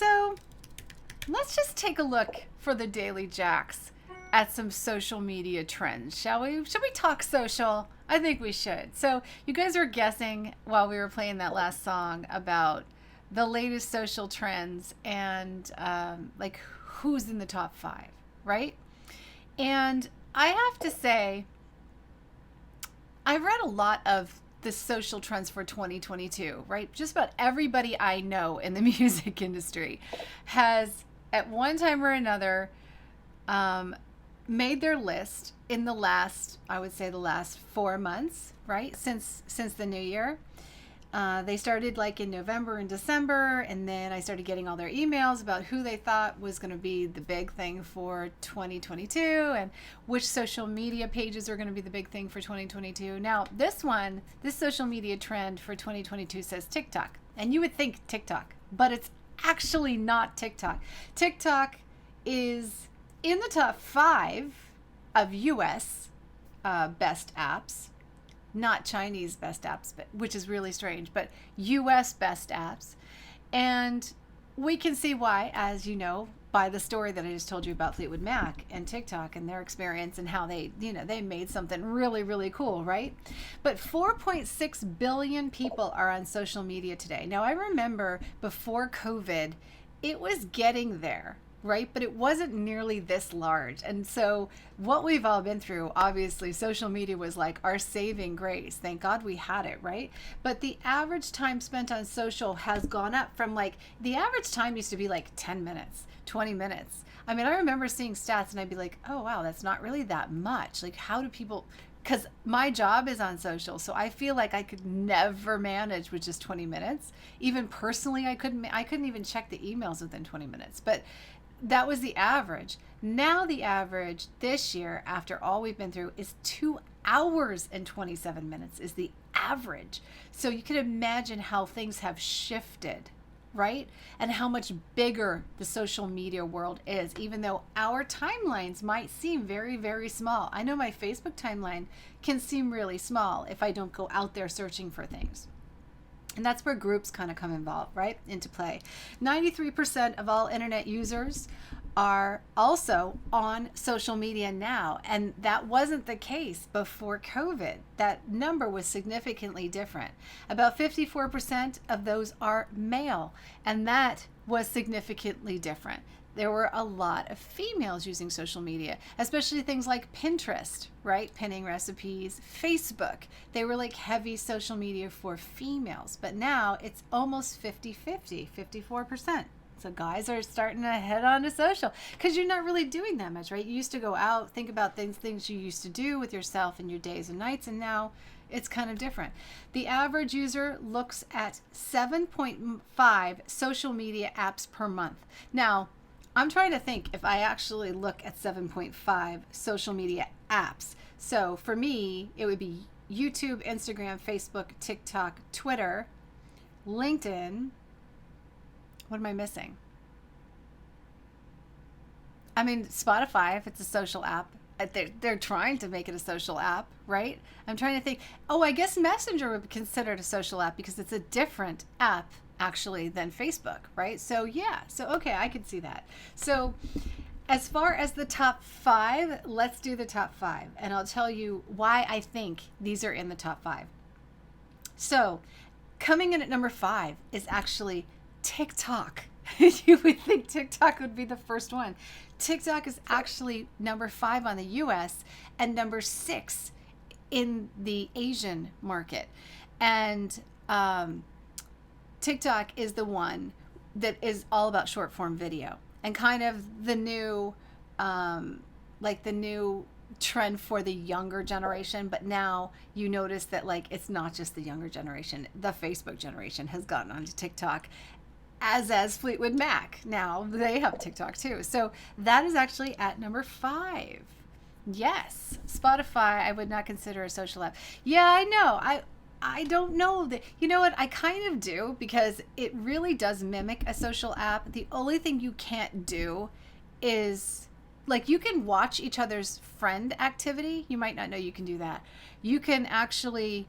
So let's just take a look for the Daily Jacks at some social media trends, shall we? Should we talk social? I think we should. So you guys were guessing while we were playing that last song about the latest social trends and like who's in the top 5, right? And I have to say, I read a lot of the social trends for 2022, right? Just about everybody I know in the music industry has, at one time or another, made their list in the last, I would say, the last 4 months, right? Since the new year. They started like in November and December, and then I started getting all their emails about who they thought was going to be the big thing for 2022 and which social media pages are going to be the big thing for 2022. Now, this social media trend for 2022 says TikTok. And you would think TikTok, but it's actually not TikTok. TikTok is in the top 5 of US best apps. Not Chinese best apps, but, which is really strange, but US best apps. And we can see why, as you know, by the story that I just told you about Fleetwood Mac and TikTok and their experience and how they made something really, really cool, right? But 4.6 billion people are on social media today. Now, I remember before COVID, it was getting there, right? But it wasn't nearly this large. And so what we've all been through, obviously, social media was like our saving grace. Thank God we had it, right? But the average time spent on social has gone up from like, the average time used to be like 10 minutes, 20 minutes. I mean, I remember seeing stats and I'd be like, oh, wow, that's not really that much. Like, how do people, because my job is on social, so I feel like I could never manage with just 20 minutes. Even personally, I couldn't even check the emails within 20 minutes. But that was the average. Now the average this year, after all we've been through, is 2 hours and 27 minutes is the average. So you can imagine how things have shifted, right? And how much bigger the social media world is, even though our timelines might seem very, very small. I know my Facebook timeline can seem really small if I don't go out there searching for things. And that's where groups kind of come involved, right? Into play. 93% of all internet users are also on social media now. And that wasn't the case before COVID. That number was significantly different. About 54% of those are male. And that was significantly different. There were a lot of females using social media, especially things like Pinterest, right? Pinning recipes, Facebook. They were like heavy social media for females, but now it's almost 50-50, 54%. So guys are starting to head on to social because you're not really doing that much, right? You used to go out, think about things you used to do with yourself in your days and nights, and now it's kind of different. The average user looks at 7.5 social media apps per month. Now, I'm trying to think if I actually look at 7.5 social media apps. So for me, it would be YouTube, Instagram, Facebook, TikTok, Twitter, LinkedIn. What am I missing? I mean, Spotify, if it's a social app. They're trying to make it a social app, right? I'm trying to think. Oh, I guess Messenger would be considered a social app because it's a different app actually than Facebook, right? So yeah, so okay, I could see that. So as far as the top 5, let's do the top 5. And I'll tell you why I think these are in the top 5. So coming in at number 5 is actually TikTok. You would think TikTok would be the first one. TikTok is actually number 5 on the US and number 6 in the Asian market. And TikTok is the one that is all about short form video and kind of the new, like the new trend for the younger generation. But now you notice that like it's not just the younger generation. The Facebook generation has gotten onto TikTok, as Fleetwood Mac. Now they have TikTok too. So that is actually at number 5. Yes, Spotify I would not consider a social app. Yeah, I know. I don't know that. You know what? I kind of do because it really does mimic a social app. The only thing you can't do is like you can watch each other's friend activity. You might not know you can do that. You can actually,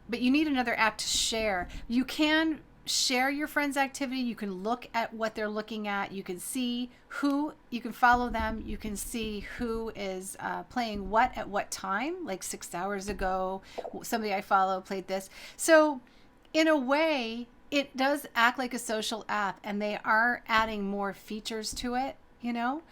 but you need another app to share. You can share your friends' activity. You can look at what they're looking at. You can see who, you can follow them. You can see who is playing what at what time. Like 6 hours ago, somebody I follow played this. So in a way, it does act like a social app, and they are adding more features to it, you know?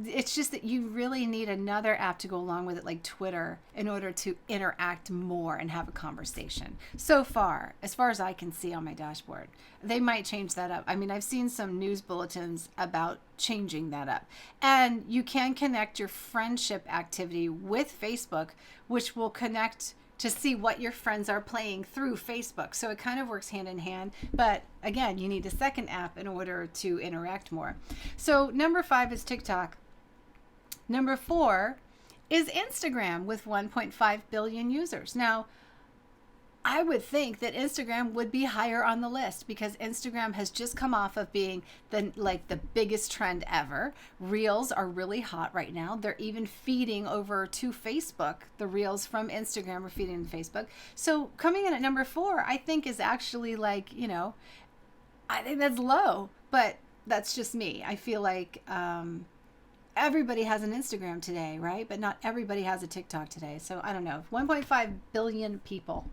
It's just that you really need another app to go along with it, like Twitter, in order to interact more and have a conversation. So far, as far as I can see on my dashboard, they might change that up. I mean, I've seen some news bulletins about changing that up. And you can connect your friendship activity with Facebook, which will connect to see what your friends are playing through Facebook. So it kind of works hand in hand. But again, you need a second app in order to interact more. So number 5 is TikTok. Number 4 is Instagram with 1.5 billion users. Now, I would think that Instagram would be higher on the list because Instagram has just come off of being the biggest trend ever. Reels are really hot right now. They're even feeding over to Facebook. The Reels from Instagram are feeding to Facebook. So coming in at number 4, I think is actually I think that's low, but that's just me. I feel like everybody has an Instagram today, right? But not everybody has a TikTok today. So I don't know. 1.5 billion people.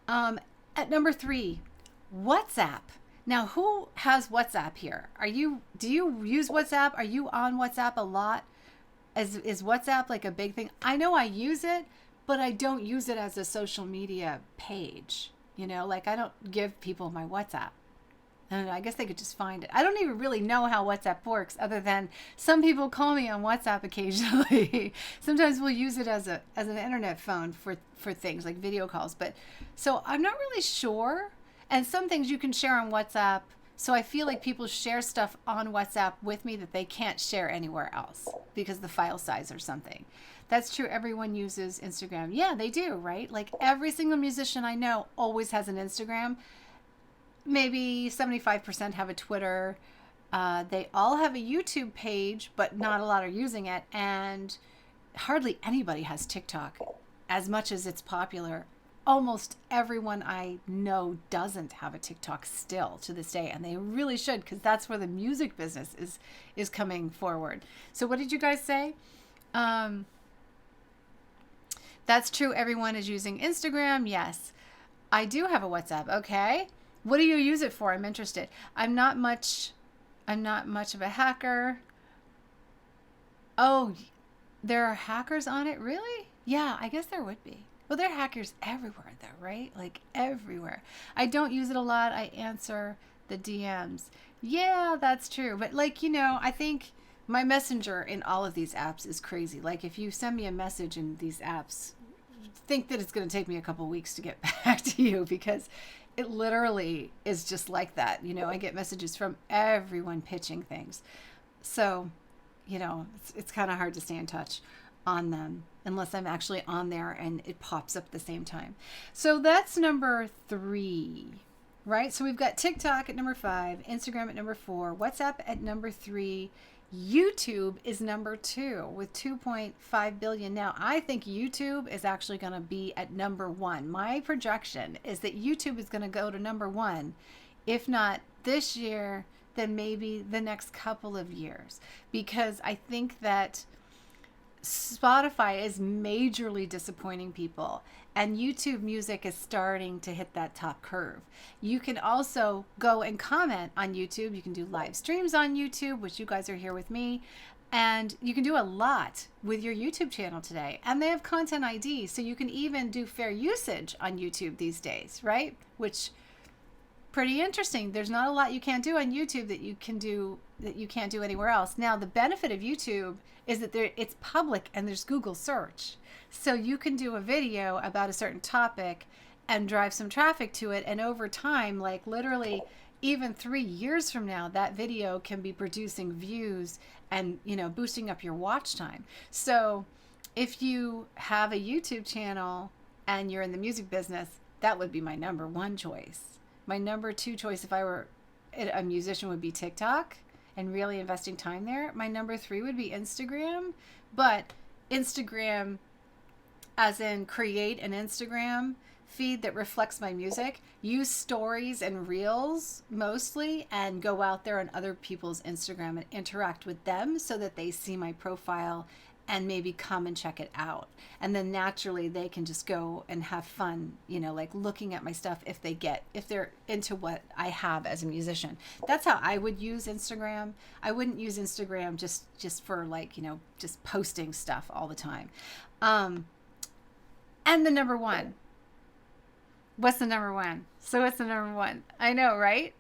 At number 3, WhatsApp. Now, who has WhatsApp here? Do you use WhatsApp? Are you on WhatsApp a lot? Is WhatsApp like a big thing? I know I use it, but I don't use it as a social media page. I don't give people my WhatsApp. I don't know, I guess they could just find it. I don't even really know how WhatsApp works, other than some people call me on WhatsApp occasionally. Sometimes we'll use it as an internet phone for things like video calls. But so I'm not really sure. And some things you can share on WhatsApp. So I feel like people share stuff on WhatsApp with me that they can't share anywhere else because the file size or something. That's true. Everyone uses Instagram. Yeah, they do, right? Like every single musician I know always has an Instagram. Maybe 75% have a Twitter. They all have a YouTube page, but not a lot are using it. And hardly anybody has TikTok as much as it's popular. Almost everyone I know doesn't have a TikTok still to this day. And they really should, because that's where the music business is coming forward. So what did you guys say? That's true. Everyone is using Instagram. Yes. I do have a WhatsApp. Okay. What do you use it for? I'm interested. I'm not much of a hacker. Oh, there are hackers on it? Really? Yeah, I guess there would be. Well, there are hackers everywhere though, right? Like everywhere. I don't use it a lot. I answer the DMs. Yeah, that's true. But I think my messenger in all of these apps is crazy. Like if you send me a message in these apps, think that it's going to take me a couple weeks to get back to you, because it literally is just like that. I get messages from everyone pitching things. So, it's kind of hard to stay in touch on them unless I'm actually on there and it pops up at the same time. So that's number 3, right? So we've got TikTok at number 5, Instagram at number 4, WhatsApp at number 3, YouTube is number 2 with 2.5 billion. Now, I think YouTube is actually going to be at number 1. My projection is that YouTube is going to go to number 1, if not this year, then maybe the next couple of years, because I think that Spotify is majorly disappointing people, and YouTube Music is starting to hit that top curve. You can also go and comment on YouTube. You can do live streams on YouTube, which you guys are here with me, and you can do a lot with your YouTube channel today. And they have content ID, so you can even do fair usage on YouTube these days, right? Which pretty interesting. There's not a lot you can't do on YouTube that you can't do anywhere else. Now, the benefit of YouTube is that it's public and there's Google search. So you can do a video about a certain topic and drive some traffic to it. And over time, like literally even 3 years from now, that video can be producing views and, boosting up your watch time. So if you have a YouTube channel and you're in the music business, that would be my number 1 choice. My number 2 choice, if I were a musician, would be TikTok and really investing time there. My number 3 would be Instagram, but Instagram as in create an Instagram feed that reflects my music, use stories and reels mostly, and go out there on other people's Instagram and interact with them so that they see my profile and maybe come and check it out. And then naturally they can just go and have fun, like looking at my stuff if they're into what I have as a musician. That's how I would use Instagram. I wouldn't use Instagram just for just posting stuff all the time. And the number one. What's the number one? So what's the number one? I know, right?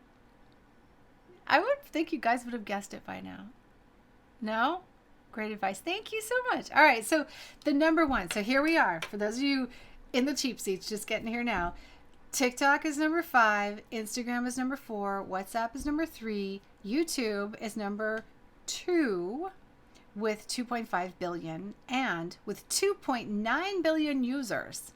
I would think you guys would have guessed it by now. No? Great advice. Thank you so much. All right. So the number one. So here we are. For those of you in the cheap seats just getting here now, TikTok is number 5. Instagram is number 4. WhatsApp is number 3. YouTube is number 2 with 2.5 billion. And with 2.9 billion users,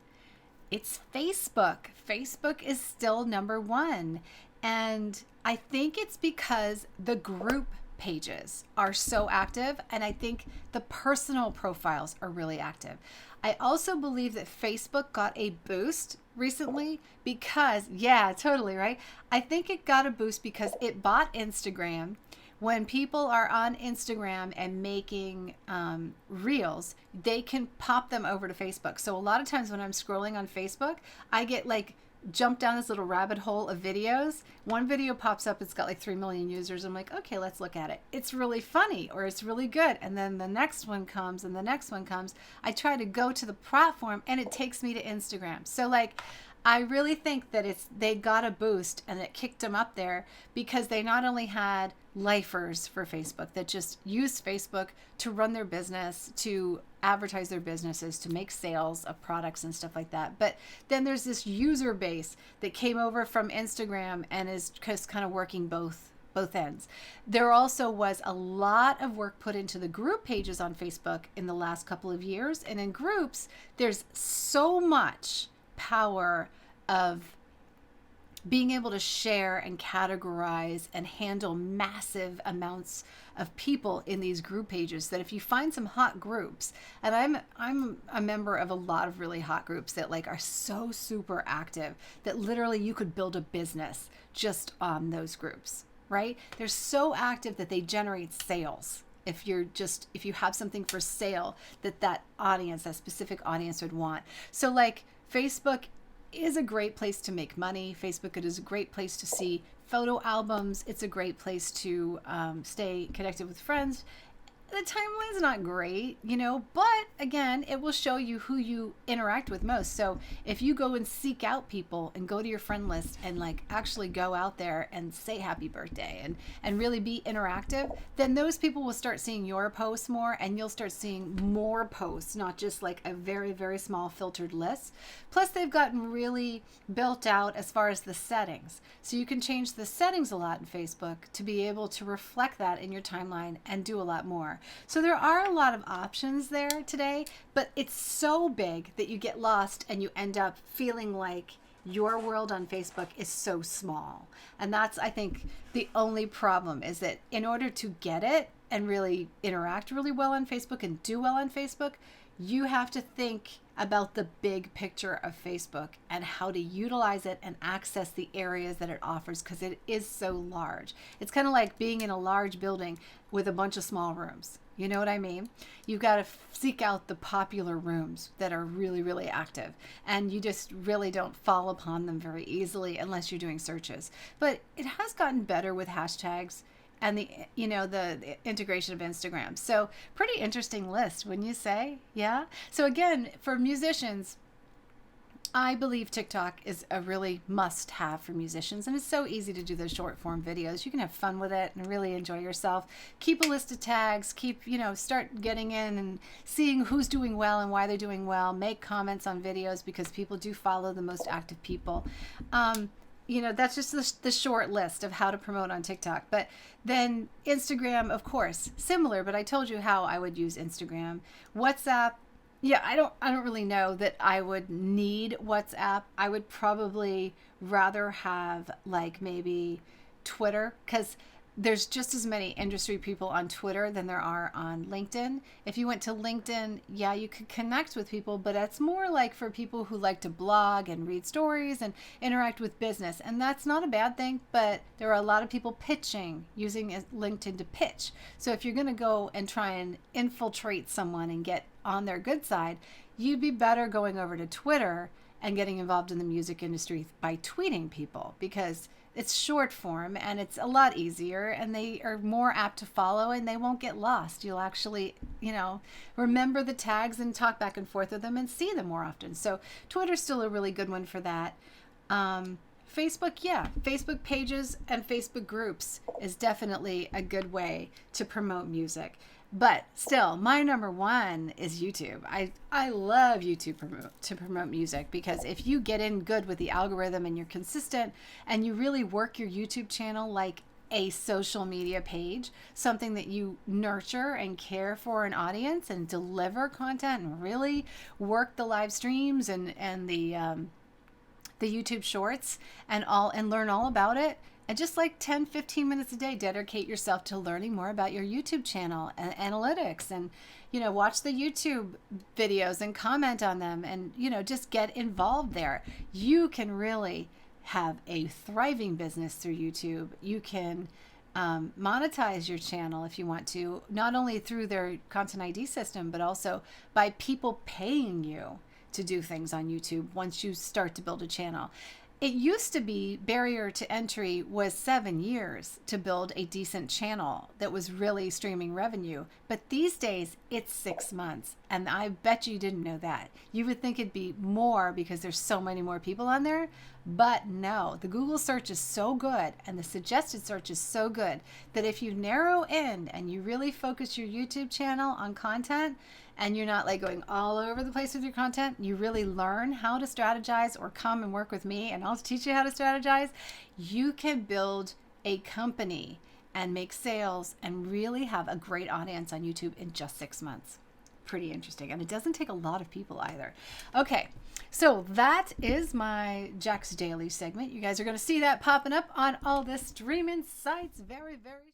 it's Facebook. Facebook is still number 1. And I think it's because the group pages are so active, and I think the personal profiles are really active. I also believe that Facebook got a boost recently because, yeah, totally, right? I think it got a boost because it bought Instagram. When people are on Instagram and making reels, they can pop them over to Facebook. So a lot of times when I'm scrolling on Facebook, I get jump down this little rabbit hole of videos. One video pops up, it's got 3 million users. I'm like, okay, let's look at it. It's really funny, or it's really good. And then the next one comes and the next one comes. I try to go to the platform and it takes me to Instagram. So I really think that they got a boost and it kicked them up there because they not only had lifers for Facebook that just used Facebook to run their business, to advertise their businesses, to make sales of products and stuff like that. But then there's this user base that came over from Instagram and is just kind of working both ends. There also was a lot of work put into the group pages on Facebook in the last couple of years. And in groups, there's so much power of being able to share and categorize and handle massive amounts of people in these group pages, that if you find some hot groups, and I'm a member of a lot of really hot groups that are so super active that literally you could build a business just on those groups, right? They're so active that they generate sales. If you have something for sale that specific audience would want. So Facebook is a great place to make money. Facebook is a great place to see photo albums. It's a great place to stay connected with friends. The timeline's not great, but again, it will show you who you interact with most. So if you go and seek out people and go to your friend list and actually go out there and say happy birthday and really be interactive, then those people will start seeing your posts more, and you'll start seeing more posts, not just a very, very small filtered list. Plus they've gotten really built out as far as the settings. So you can change the settings a lot in Facebook to be able to reflect that in your timeline and do a lot more. So there are a lot of options there today, but it's so big that you get lost and you end up feeling like your world on Facebook is so small. And that's, I think, the only problem, is that in order to get it and really interact really well on Facebook and do well on Facebook, you have to think about the big picture of Facebook and how to utilize it and access the areas that it offers, because it is so large. It's kind of like being in a large building with a bunch of small rooms. You know what I mean? You've got to seek out the popular rooms that are really, really active, and you just really don't fall upon them very easily unless you're doing searches. But it has gotten better with hashtags and the integration of Instagram. So pretty interesting list, wouldn't you say? Yeah. So again, for musicians, I believe TikTok is a really must-have for musicians, and it's so easy to do those short form videos. You can have fun with it and really enjoy yourself. Keep a list of tags, start getting in and seeing who's doing well and why they're doing well. Make comments on videos because people do follow the most active people. That's just the short list of how to promote on TikTok. But then Instagram, of course, similar, but I told you how I would use Instagram. WhatsApp, yeah, I don't really know that I would need WhatsApp. I would probably rather have maybe Twitter, because there's just as many industry people on Twitter than there are on LinkedIn. If you went to LinkedIn, yeah, you could connect with people, but that's more like for people who like to blog and read stories and interact with business. And that's not a bad thing, but there are a lot of people pitching, using LinkedIn to pitch. So if you're going to go and try and infiltrate someone and get on their good side, you'd be better going over to Twitter and getting involved in the music industry by tweeting people, because it's short form and it's a lot easier, and they are more apt to follow, and they won't get lost. You'll actually, remember the tags and talk back and forth with them and see them more often. So Twitter's still a really good one for that. Facebook, yeah, Facebook pages and Facebook groups is definitely a good way to promote music. But still, my number one is YouTube. I love YouTube to promote music, because if you get in good with the algorithm and you're consistent and you really work your YouTube channel like a social media page, something that you nurture and care for an audience and deliver content and really work the live streams and the YouTube shorts and learn all about it. And just like 10, 15 minutes a day, dedicate yourself to learning more about your YouTube channel and analytics, and, watch the YouTube videos and comment on them, and, just get involved there. You can really have a thriving business through YouTube. You can monetize your channel if you want to, not only through their Content ID system, but also by people paying you to do things on YouTube once you start to build a channel. It used to be barrier to entry was 7 years to build a decent channel that was really streaming revenue. But these days it's 6 months. And I bet you didn't know that. You would think it'd be more because there's so many more people on there. But no, the Google search is so good and the suggested search is so good that if you narrow in and you really focus your YouTube channel on content, and you're not like going all over the place with your content, you really learn how to strategize, or come and work with me and I'll teach you how to strategize, you can build a company and make sales and really have a great audience on YouTube in just 6 months. Pretty interesting. And it doesn't take a lot of people either. Okay, so that is my Jack's Daily segment. You guys are going to see that popping up on all the streaming sites very, very